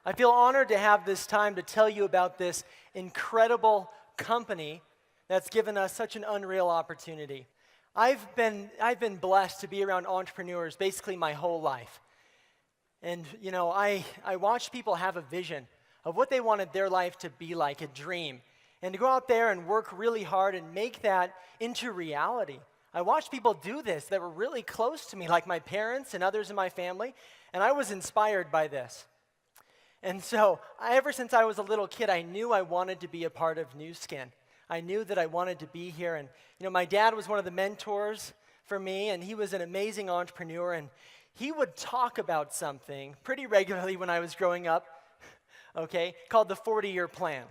I feel honored to have this time to tell you about this incredible company that's given us such an unreal opportunity. I've been blessed to be around entrepreneurs basically my whole life. And, I watched people have a vision of what they wanted their life to be like, a dream, and to go out there and work really hard and make that into reality. I watched people do this that were really close to me, like my parents and others in my family, and I was inspired by this. And so, ever since I was a little kid, I knew I wanted to be a part of New Skin. I knew that I wanted to be here. And, my dad was one of the mentors for me, and he was an amazing entrepreneur. And he would talk about something pretty regularly when I was growing up, okay, called the 40-year plan.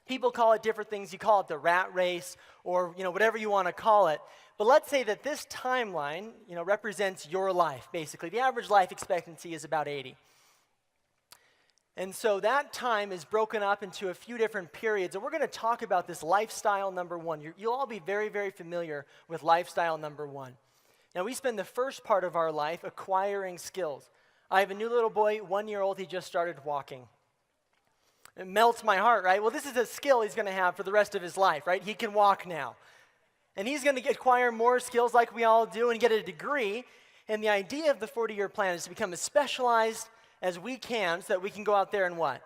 People call it different things. You call it the rat race or, whatever you want to call it. But let's say that this timeline, represents your life, basically. The average life expectancy is about 80. And so that time is broken up into a few different periods, and we're going to talk about this lifestyle number one. You'll all be very, very familiar with lifestyle number one. Now, we spend the first part of our life acquiring skills. I have a new little boy, 1 year old, he just started walking. It melts my heart, right? Well, this is a skill he's going to have for the rest of his life, right? He can walk now. And he's going to acquire more skills like we all do and get a degree. And the idea of the 40-year plan is to become as specialized as we can so that we can go out there and what?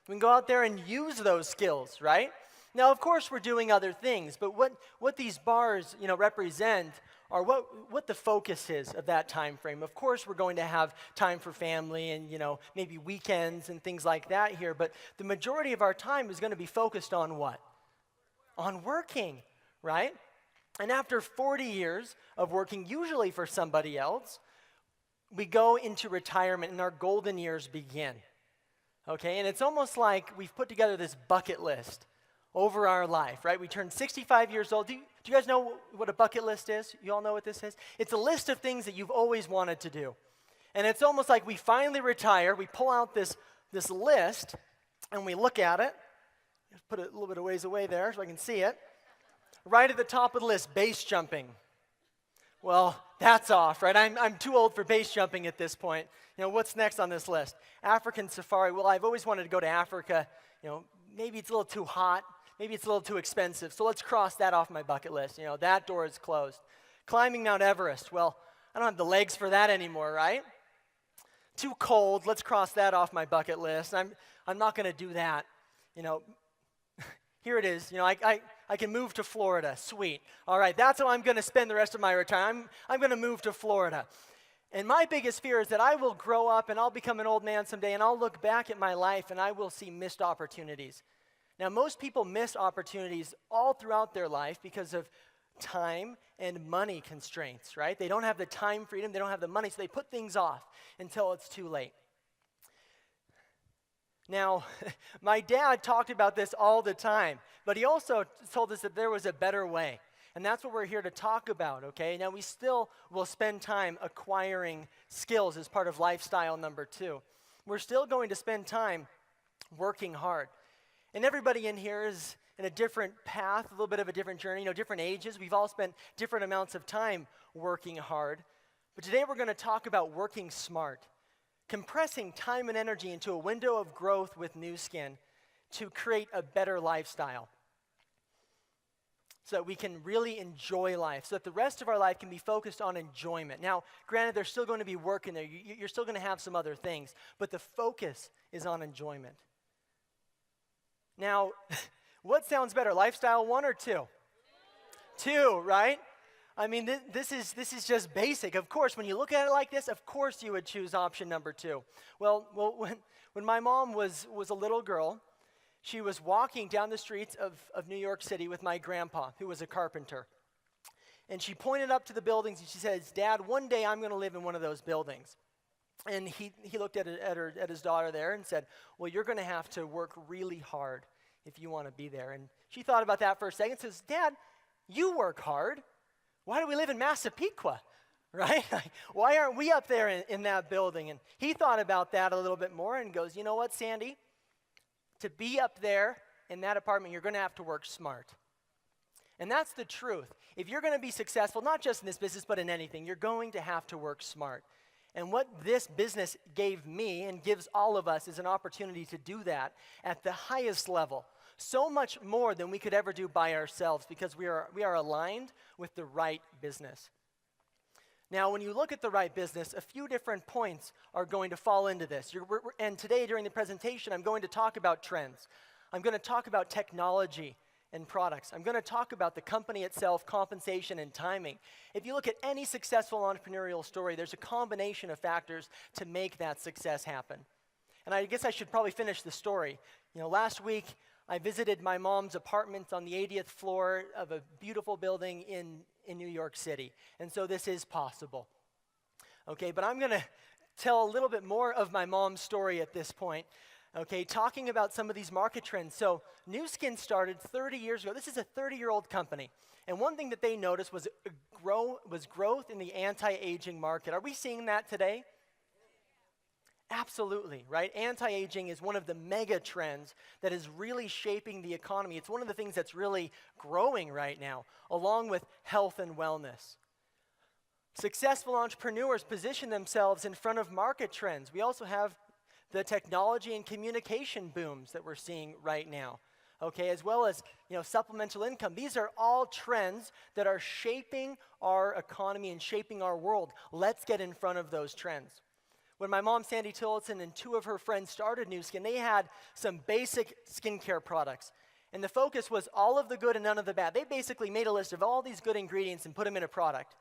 We can go out there and use those skills, right? Now, of course, we're doing other things, but what these bars, represent are what the focus is of that time frame. Of course, we're going to have time for family and, maybe weekends and things like that here, but the majority of our time is going to be focused on what? On working, right? And after 40 years of working, usually for somebody else, we go into retirement and our golden years begin, okay? And it's almost like we've put together this bucket list over our life, right? We turn 65 years old. Do you guys know what a bucket list is? You all know what this is? It's a list of things that you've always wanted to do. And it's almost like we finally retire, we pull out this list, and we look at it. Put it a little bit of ways away there so I can see it. Right at the top of the list, base jumping. Well, that's off, right? I'm too old for base jumping at this point. What's next on this list? African safari. Well, I've always wanted to go to Africa. Maybe it's a little too hot. Maybe it's a little too expensive. So let's cross that off my bucket list. That door is closed. Climbing Mount Everest. Well, I don't have the legs for that anymore, right? Too cold. Let's cross that off my bucket list. I'm not going to do that. Here it is. I can move to Florida. Sweet. All right, that's how I'm going to spend the rest of my retirement. I'm going to move to Florida. And my biggest fear is that I will grow up and I'll become an old man someday and I'll look back at my life and I will see missed opportunities. Now, most people miss opportunities all throughout their life because of time and money constraints, right? They don't have the time freedom, they don't have the money, so they put things off until it's too late. Now, my dad talked about this all the time, but he also told us that there was a better way. And that's what we're here to talk about, okay? Now, we still will spend time acquiring skills as part of lifestyle number two. We're still going to spend time working hard. And everybody in here is in a different path, a little bit of a different journey, different ages. We've all spent different amounts of time working hard. But today we're going to talk about working smart. Compressing time and energy into a window of growth with New Skin to create a better lifestyle so that we can really enjoy life, so that the rest of our life can be focused on enjoyment. Now, granted, there's still going to be work in there. You're still going to have some other things, but the focus is on enjoyment. Now, what sounds better, lifestyle one or two? Two, right? I mean, this is just basic. Of course, when you look at it like this, of course you would choose option number two. Well, when my mom was a little girl, she was walking down the streets of New York City with my grandpa, who was a carpenter. And she pointed up to the buildings and she says, "Dad, one day I'm going to live in one of those buildings." And he looked at his daughter there and said, "Well, you're going to have to work really hard if you want to be there." And she thought about that for a second and says, "Dad, you work hard. Why do we live in Massapequa, right? Why aren't we up there in that building?" And he thought about that a little bit more and goes, "You know what, Sandy? To be up there in that apartment, you're going to have to work smart." And that's the truth. If you're going to be successful, not just in this business, but in anything, you're going to have to work smart. And what this business gave me and gives all of us is an opportunity to do that at the highest level. So much more than we could ever do by ourselves because we are aligned with the right business. Now, when you look at the right business, a few different points are going to fall into this. And today, during the presentation, I'm going to talk about trends. I'm going to talk about technology and products. I'm going to talk about the company itself, compensation, and timing. If you look at any successful entrepreneurial story, there's a combination of factors to make that success happen. And I guess I should probably finish the story. Last week, I visited my mom's apartment on the 80th floor of a beautiful building in New York City. And so this is possible. Okay, but I'm going to tell a little bit more of my mom's story at this point. Okay, talking about some of these market trends. So Nu Skin started 30 years ago. This is a 30-year-old company. And one thing that they noticed was growth in the anti-aging market. Are we seeing that today? Absolutely, right? Anti-aging is one of the mega trends that is really shaping the economy. It's one of the things that's really growing right now, along with health and wellness. Successful entrepreneurs position themselves in front of market trends. We also have the technology and communication booms that we're seeing right now, okay, as well as, supplemental income. These are all trends that are shaping our economy and shaping our world. Let's get in front of those trends. When my mom, Sandy Tillotson, and two of her friends started Nu Skin, they had some basic skincare products. And the focus was all of the good and none of the bad. They basically made a list of all these good ingredients and put them in a product.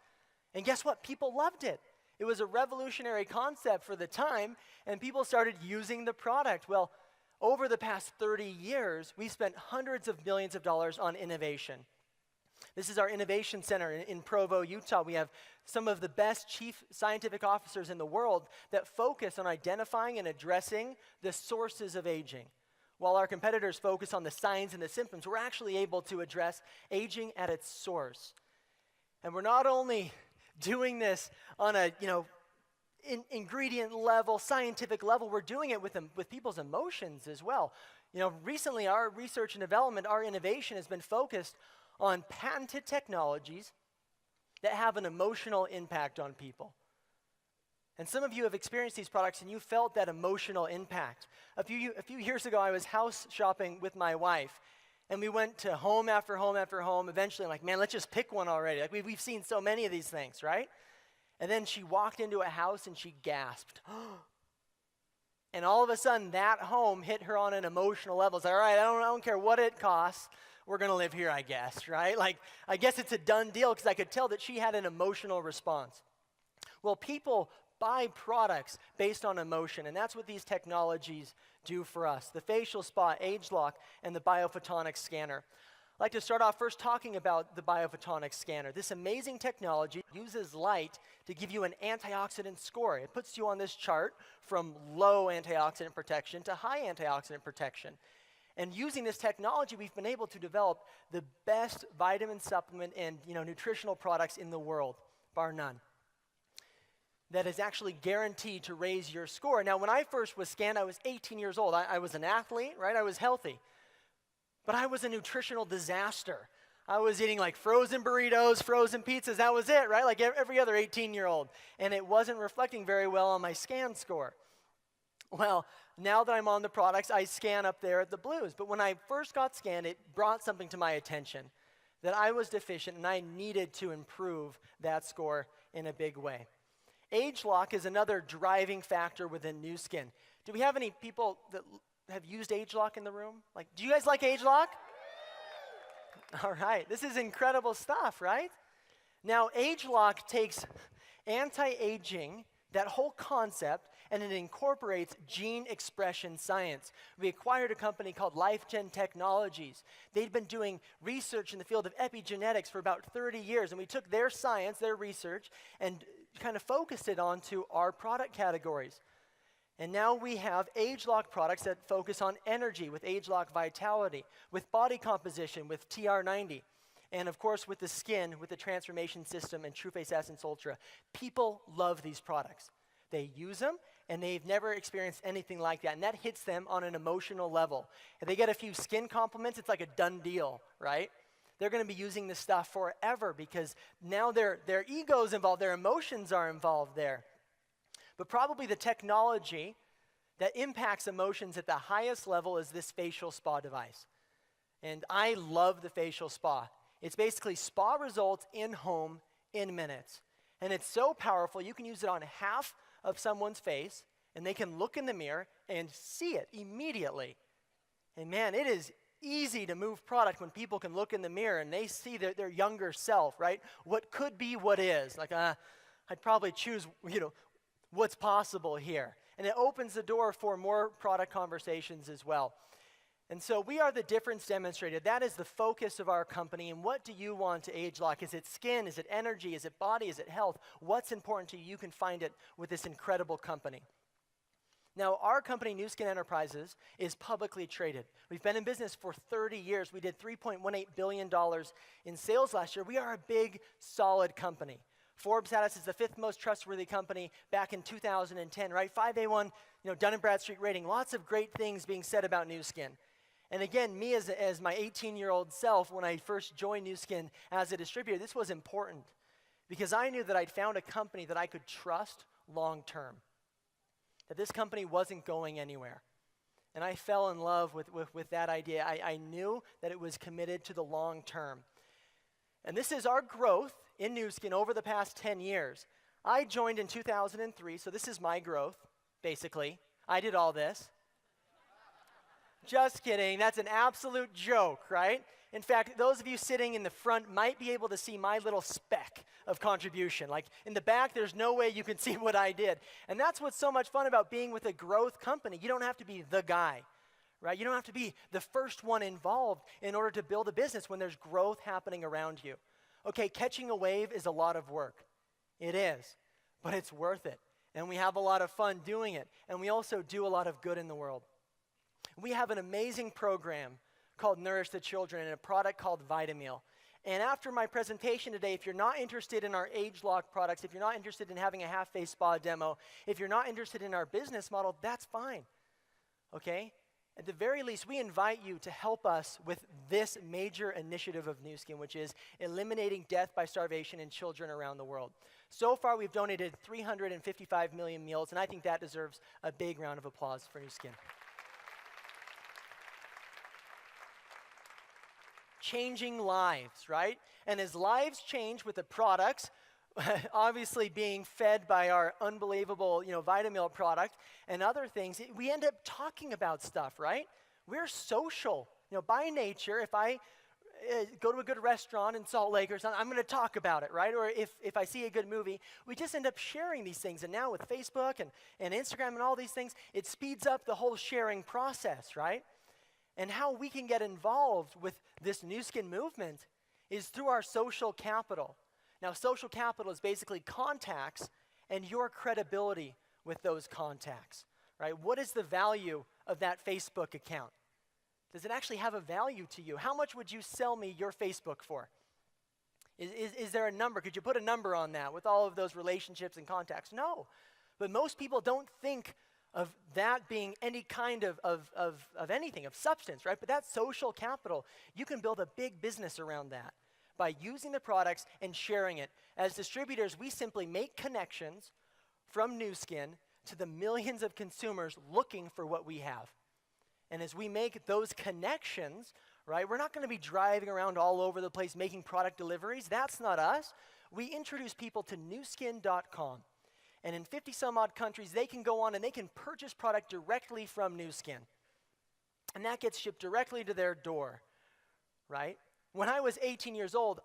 And guess what? People loved it. It was a revolutionary concept for the time, and people started using the product. Well, over the past 30 years, we spent hundreds of millions of dollars on innovation. This is our innovation center in Provo, Utah. We have some of the best chief scientific officers in the world that focus on identifying and addressing the sources of aging. While our competitors focus on the signs and the symptoms, we're actually able to address aging at its source. And we're not only doing this on a, ingredient level, scientific level, we're doing it with people's emotions as well. Recently our research and development, our innovation has been focused on patented technologies that have an emotional impact on people. And some of you have experienced these products and you felt that emotional impact. A few years ago, I was house shopping with my wife, and we went to home after home after home. Eventually, I'm like, man, let's just pick one already. Like we've seen so many of these things, right? And then she walked into a house and she gasped. And all of a sudden, that home hit her on an emotional level. It's like, all right, I don't care what it costs. We're going to live here, I guess, right? Like, I guess it's a done deal because I could tell that she had an emotional response. Well, people buy products based on emotion, and that's what these technologies do for us. The facial spa, age lock, and the biophotonics scanner. I'd like to start off first talking about the biophotonics scanner. This amazing technology uses light to give you an antioxidant score. It puts you on this chart from low antioxidant protection to high antioxidant protection. And using this technology, we've been able to develop the best vitamin supplement and nutritional products in the world, bar none, that is actually guaranteed to raise your score. Now, when I first was scanned, I was 18 years old. I was an athlete, right? I was healthy. But I was a nutritional disaster. I was eating like frozen burritos, frozen pizzas. That was it, right? Like every other 18-year-old. And it wasn't reflecting very well on my scan score. Well, now that I'm on the products, I scan up there at the blues. But when I first got scanned, it brought something to my attention that I was deficient and I needed to improve that score in a big way. Age lock is another driving factor within Nu Skin. Do we have any people that have used age lock in the room? Like, do you guys like age lock? All right, this is incredible stuff, right? Now, age lock takes anti-aging, that whole concept, and it incorporates gene expression science. We acquired a company called LifeGen Technologies. They'd been doing research in the field of epigenetics for about 30 years, and we took their science, their research, and kind of focused it onto our product categories. And now we have age-lock products that focus on energy with age-lock vitality, with body composition with TR90, and of course with the skin with the transformation system and TrueFace Essence Ultra. People love these products. They use them, and they've never experienced anything like that, and that hits them on an emotional level. If they get a few skin compliments, it's like a done deal, right? They're going to be using this stuff forever because now their ego's involved, their emotions are involved there. But probably the technology that impacts emotions at the highest level is this facial spa device. And I love the facial spa. It's basically spa results in home in minutes. And it's so powerful, you can use it on half of someone's face, and they can look in the mirror and see it immediately. And man, it is easy to move product when people can look in the mirror and they see their younger self, right? What could be what is. Like, I'd probably choose, what's possible here. And it opens the door for more product conversations as well. And so we are the difference demonstrated. That is the focus of our company. And what do you want to age like? Is it skin? Is it energy? Is it body? Is it health? What's important to you? You can find it with this incredible company. Now, our company, Nu Skin Enterprises, is publicly traded. We've been in business for 30 years. We did $3.18 billion in sales last year. We are a big, solid company. Forbes had us as the 5th most trustworthy company back in 2010, right? 5A1, Dun & Bradstreet rating. Lots of great things being said about Nu Skin. And again, me as my 18-year-old self, when I first joined Nu Skin as a distributor, this was important because I knew that I'd found a company that I could trust long term, that this company wasn't going anywhere. And I fell in love with that idea. I knew that it was committed to the long term. And this is our growth in Nu Skin over the past 10 years. I joined in 2003, so this is my growth, basically. I did all this. Just kidding. That's an absolute joke, right? In fact, those of you sitting in the front might be able to see my little speck of contribution. Like in the back, there's no way you can see what I did. And that's what's so much fun about being with a growth company. You don't have to be the guy, right? You don't have to be the first one involved in order to build a business when there's growth happening around you. Okay, catching a wave is a lot of work. It is, but it's worth it. And we have a lot of fun doing it. And we also do a lot of good in the world. We have an amazing program called Nourish the Children and a product called Vitameal. And after my presentation today, if you're not interested in our age lock products, if you're not interested in having a half-face spa demo, if you're not interested in our business model, that's fine, okay? At the very least, we invite you to help us with this major initiative of Nu Skin, which is eliminating death by starvation in children around the world. So far, we've donated 355 million meals, and I think that deserves a big round of applause for Nu Skin. Changing lives, right? And as lives change with the products, obviously being fed by our unbelievable, Vitameal product and other things, we end up talking about stuff, right? We're social. By nature, if I go to a good restaurant in Salt Lake or something, I'm going to talk about it, right? Or if I see a good movie, we just end up sharing these things. And now with Facebook and Instagram and all these things, it speeds up the whole sharing process, right? And how we can get involved with this Nu Skin movement is through our social capital. Now, social capital is basically contacts and your credibility with those contacts, right? What is the value of that Facebook account? Does it actually have a value to you? How much would you sell me your Facebook for? Is there a number? Could you put a number on that with all of those relationships and contacts? No. But most people don't think of that being any kind of anything, of substance, right? But that's social capital. You can build a big business around that by using the products and sharing it. As distributors, we simply make connections from Nu Skin to the millions of consumers looking for what we have. And as we make those connections, right, we're not going to be driving around all over the place making product deliveries. That's not us. We introduce people to nuskin.com. And in 50 some odd countries, they can go on and they can purchase product directly from Nu Skin. And that gets shipped directly to their door, right? When I was 18 years old,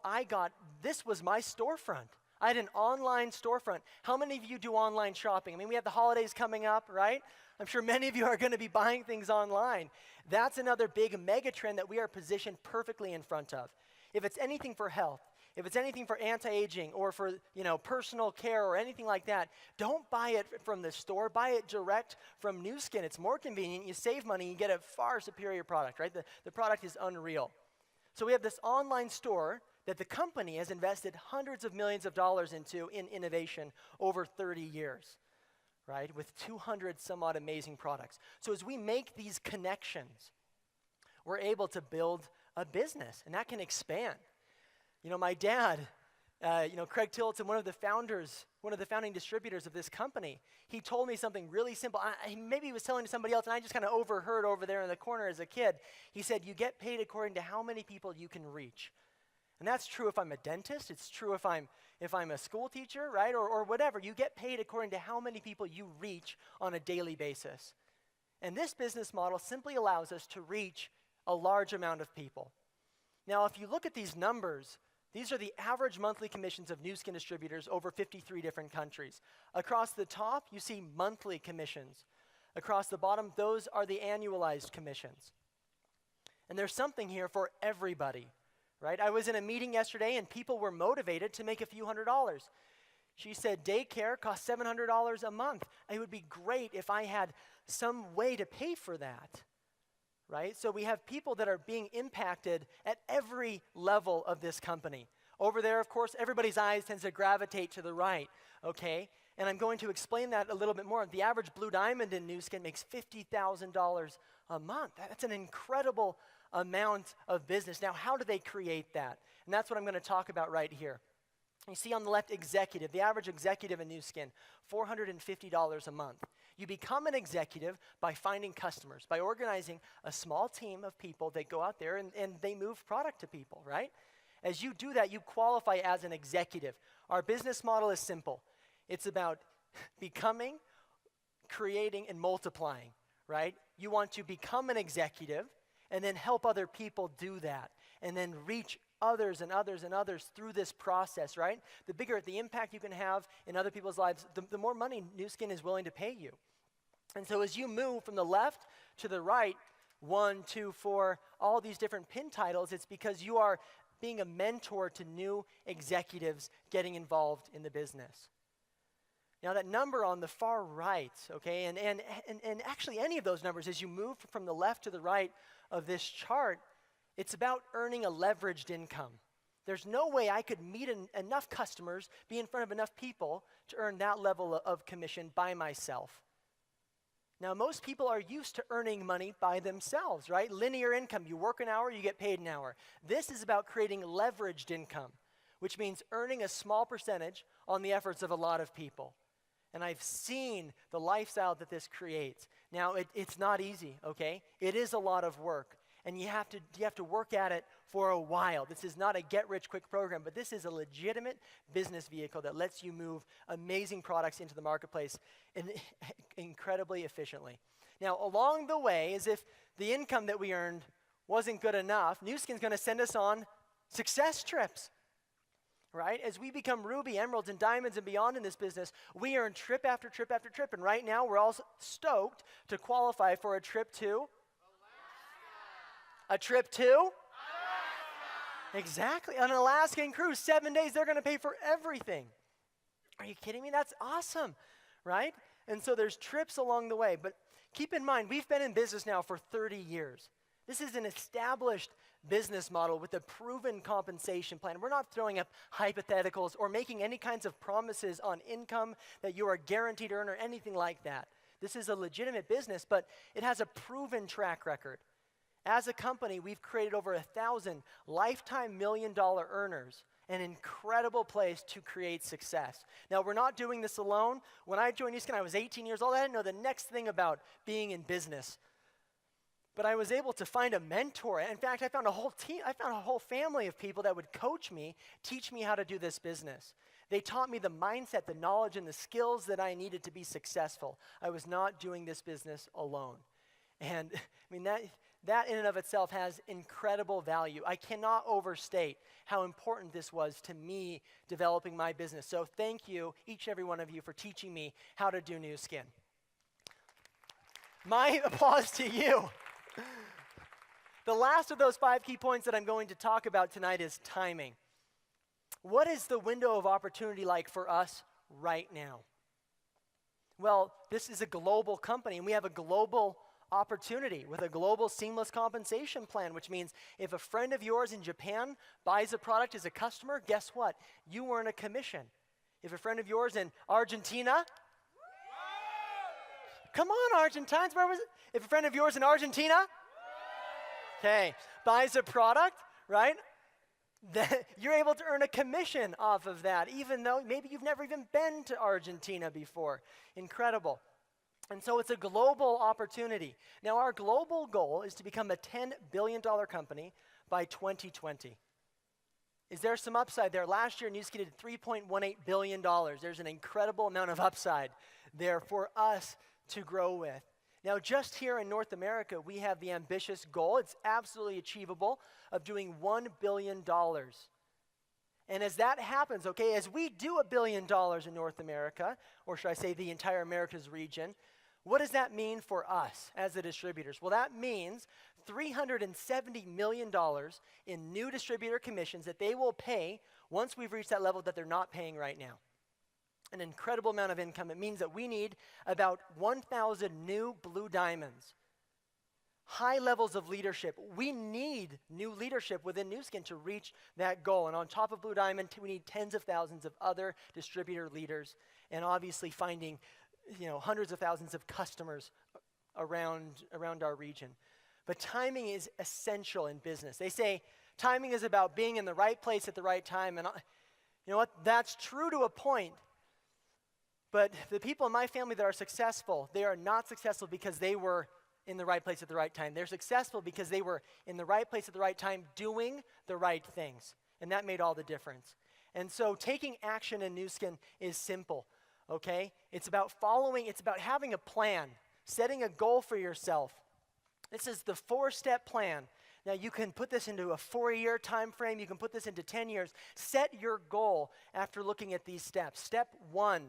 this was my storefront. I had an online storefront. How many of you do online shopping? I mean, we have the holidays coming up, right? I'm sure many of you are going to be buying things online. That's another big mega trend that we are positioned perfectly in front of. If it's anything for health, if it's anything for anti-aging or for, personal care or anything like that, don't buy it from the store. Buy it direct from Nu Skin. It's more convenient. You save money. You get a far superior product, right? The product is unreal. So we have this online store that the company has invested hundreds of millions of dollars into in innovation over 30 years, right? With 200 some odd amazing products. So as we make these connections, we're able to build a business, and that can expand. My dad, Craig Tillotson, one of the founders one of the founding distributors of this company, he told me something really simple. Maybe he was telling to somebody else, and I just kind of overheard over there in the corner as a kid. He said, you get paid according to how many people you can reach. And that's true if I'm a dentist. It's true if I'm a school teacher, right, or whatever. You get paid according to how many people you reach on a daily basis. And this business model simply allows us to reach a large amount of people. Now, if you look at these numbers, these are the average monthly commissions of Nu Skin distributors over 53 different countries. Across the top, you see monthly commissions. Across the bottom, those are the annualized commissions. And there's something here for everybody, right? I was in a meeting yesterday, and people were motivated to make a few $100s. She said daycare costs $700 a month. It would be great if I had some way to pay for that. Right? So we have people that are being impacted at every level of this company. Over there, of course, everybody's eyes tends to gravitate to the right, okay? And I'm going to explain that a little bit more. The average Blue Diamond in Nu Skin makes $50,000 a month. That's an incredible amount of business. Now, how do they create that? And that's what I'm going to talk about right here. You see on the left, executive. The average executive in Nu Skin, $450 a month. You become an executive by finding customers, by organizing a small team of people that go out there and they move product to people, right? As you do that, you qualify as an executive. Our business model is simple. It's about becoming, creating, and multiplying, right? You want to become an executive and then help other people do that and then reach others and others and others through this process, right? The bigger the impact you can have in other people's lives, the more money Nu Skin is willing to pay you. And so as you move from the left to the right, 1, 2, 4, all these different pin titles, it's because you are being a mentor to new executives getting involved in the business. Now that number on the far right, okay, and actually any of those numbers, as you move from the left to the right of this chart, it's about earning a leveraged income. There's no way I could meet enough customers, be in front of enough people to earn that level of commission by myself. Now, most people are used to earning money by themselves, right? Linear income, you work an hour, you get paid an hour. This is about creating leveraged income, which means earning a small percentage on the efforts of a lot of people. And I've seen the lifestyle that this creates. Now, it's not easy, okay? It is a lot of work. And you have to work at it for a while. This is not a get-rich-quick program, but this is a legitimate business vehicle that lets you move amazing products into the marketplace incredibly efficiently. Now, along the way, as if the income that we earned wasn't good enough, Nu Skin's going to send us on success trips, right? As we become ruby, emeralds, and diamonds and beyond in this business, we earn trip after trip after trip. And right now, we're all stoked to qualify for a trip to a trip to? Alaska. Exactly. An Alaskan cruise, 7 days, they're going to pay for everything. Are you kidding me? That's awesome, right? And so there's trips along the way. But keep in mind, we've been in business now for 30 years. This is an established business model with a proven compensation plan. We're not throwing up hypotheticals or making any kinds of promises on income that you are guaranteed to earn or anything like that. This is a legitimate business, but it has a proven track record. As a company, we've created over 1,000 lifetime million-dollar earners, an incredible place to create success. Now, we're not doing this alone. When I joined Nu Skin, I was 18 years old. I didn't know the next thing about being in business. But I was able to find a mentor. In fact, I found a whole team. I found a whole family of people that would coach me, teach me how to do this business. They taught me the mindset, the knowledge, and the skills that I needed to be successful. I was not doing this business alone. And I mean, that in and of itself has incredible value. I cannot overstate how important this was to me developing my business. So thank you, each and every one of you, for teaching me how to do Nu Skin. My applause to you. The last of those 5 key points that I'm going to talk about tonight is timing. What is the window of opportunity like for us right now? Well, this is a global company, and we have a global opportunity with a global seamless compensation plan, which means if a friend of yours in Japan buys a product as a customer, guess what? You earn a commission. If a friend of yours in Argentina, come on, Argentines, where was it? If a friend of yours in Argentina, okay, buys a product, right? that you're able to earn a commission off of that, even though maybe you've never even been to Argentina before. Incredible. And so it's a global opportunity. Now, our global goal is to become a $10 billion company by 2020. Is there some upside there? Last year, Nu Skin did $3.18 billion. There's an incredible amount of upside there for us to grow with. Now, just here in North America, we have the ambitious goal, it's absolutely achievable, of doing $1 billion. And as that happens, okay, as we do $1 billion in North America, or should I say the entire Americas region, what does that mean for us as the distributors? Well, that means $370 million in new distributor commissions that they will pay once we've reached that level that they're not paying right now. An incredible amount of income. It means that we need about 1,000 new blue diamonds. High levels of leadership. We need new leadership within Nu Skin to reach that goal. And on top of Blue Diamond, we need tens of thousands of other distributor leaders, and obviously finding, hundreds of thousands of customers around our region. But timing is essential in business. They say timing is about being in the right place at the right time. And you know what? That's true to a point. But the people in my family that are successful, they are not successful because they were in the right place at the right time. They're successful because they were in the right place at the right time doing the right things. And that made all the difference. And so taking action in Nu Skin is simple, okay? It's about having a plan, setting a goal for yourself. This is the 4-step plan. Now, you can put this into a 4-year time frame. You can put this into 10 years. Set your goal after looking at these steps. Step 1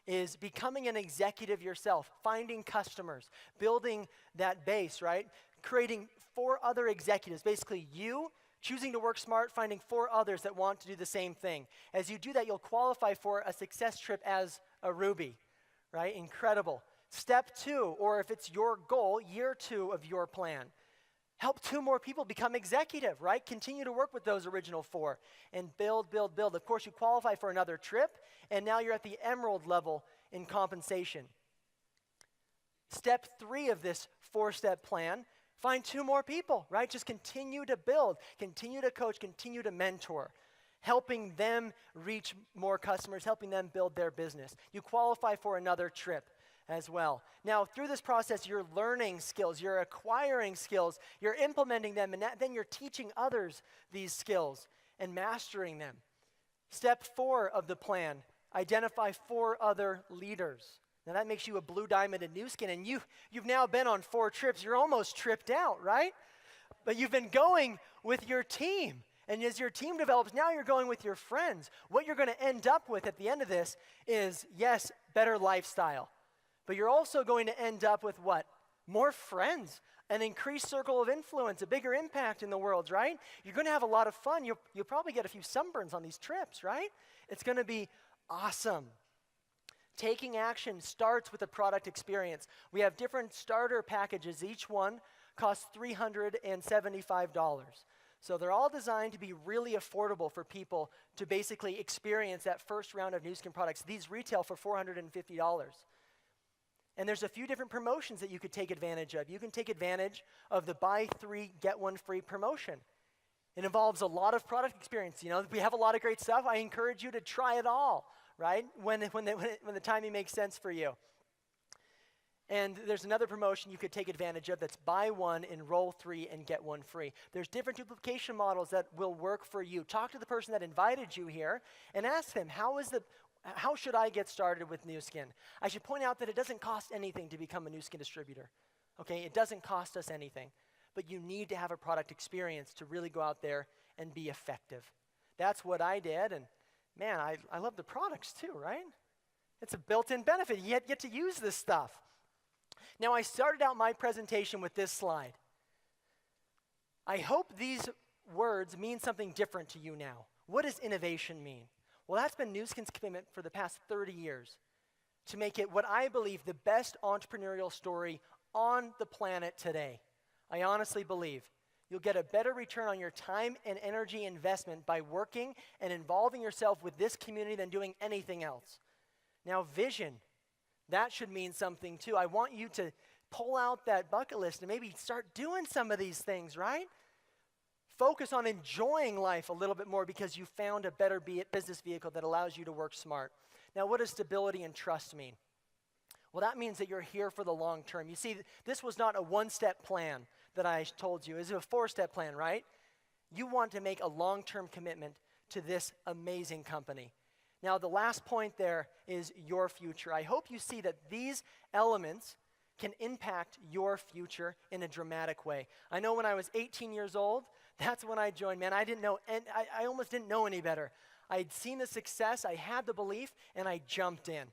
is becoming an executive yourself, finding customers, building that base, right? Creating 4 other executives, basically you choosing to work smart, finding 4 others that want to do the same thing. As you do that, you'll qualify for a success trip as a Ruby, right? Incredible. Step 2, or if it's your goal, year 2 of your plan, help 2 more people become executive, right? Continue to work with those original 4 and build. Of course, you qualify for another trip, and now you're at the emerald level in compensation. Step 3 of this 4-step plan, find 2 more people, right? Just continue to build, continue to coach, continue to mentor, helping them reach more customers, helping them build their business. You qualify for another trip as well. Now, through this process, you're learning skills, you're acquiring skills, you're implementing them, and then you're teaching others these skills and mastering them. Step 4 of the plan, identify 4 other leaders. Now, that makes you a blue diamond in Nu Skin, and you've now been on 4 trips. You're almost tripped out, right? But you've been going with your team. And as your team develops, now you're going with your friends. What you're going to end up with at the end of this is, yes, better lifestyle. But you're also going to end up with what? More friends, an increased circle of influence, a bigger impact in the world, right? You're going to have a lot of fun. You'll probably get a few sunburns on these trips, right? It's going to be awesome. Taking action starts with a product experience. We have different starter packages. Each one costs $375. So they're all designed to be really affordable for people to basically experience that first round of Nu Skin products. These retail for $450. And there's a few different promotions that you could take advantage of. You can take advantage of the buy 3, get 1 free promotion. It involves a lot of product experience. We have a lot of great stuff. I encourage you to try it all, right? When the timing makes sense for you. And there's another promotion you could take advantage of that's buy 1, enroll 3, and get 1 free. There's different duplication models that will work for you. Talk to the person that invited you here and ask them, how should I get started with Nu Skin? I should point out that it doesn't cost anything to become a Nu Skin distributor. Okay, it doesn't cost us anything. But you need to have a product experience to really go out there and be effective. That's what I did, and man, I love the products too, right? It's a built-in benefit. You get to use this stuff. Now, I started out my presentation with this slide. I hope these words mean something different to you now. What does innovation mean? Well, that's been Nu Skin's commitment for the past 30 years to make it what I believe the best entrepreneurial story on the planet today. I honestly believe you'll get a better return on your time and energy investment by working and involving yourself with this community than doing anything else. Now, vision, that should mean something too. I want you to pull out that bucket list and maybe start doing some of these things, right? focus on enjoying life a little bit more because you found a better business vehicle that allows you to work smart. Now, what does stability and trust mean? Well, that means that you're here for the long term. You see, this was not a one-step plan that I told you. It's a four-step plan, right? You want to make a long-term commitment to this amazing company. Now, the last point there is your future. I hope you see that these elements can impact your future in a dramatic way. I know when I was 18 years old, that's when I joined. Man, I didn't know, and I almost didn't know any better. I'd seen the success, I had the belief, and I jumped in.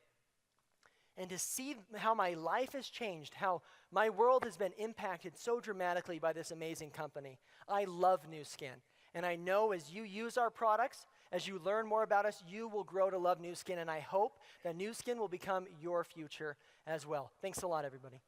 And to see how my life has changed, how my world has been impacted so dramatically by this amazing company. I love Nu Skin. And I know as you use our products, as you learn more about us, you will grow to love Nu Skin. And I hope that Nu Skin will become your future as well. Thanks a lot, everybody.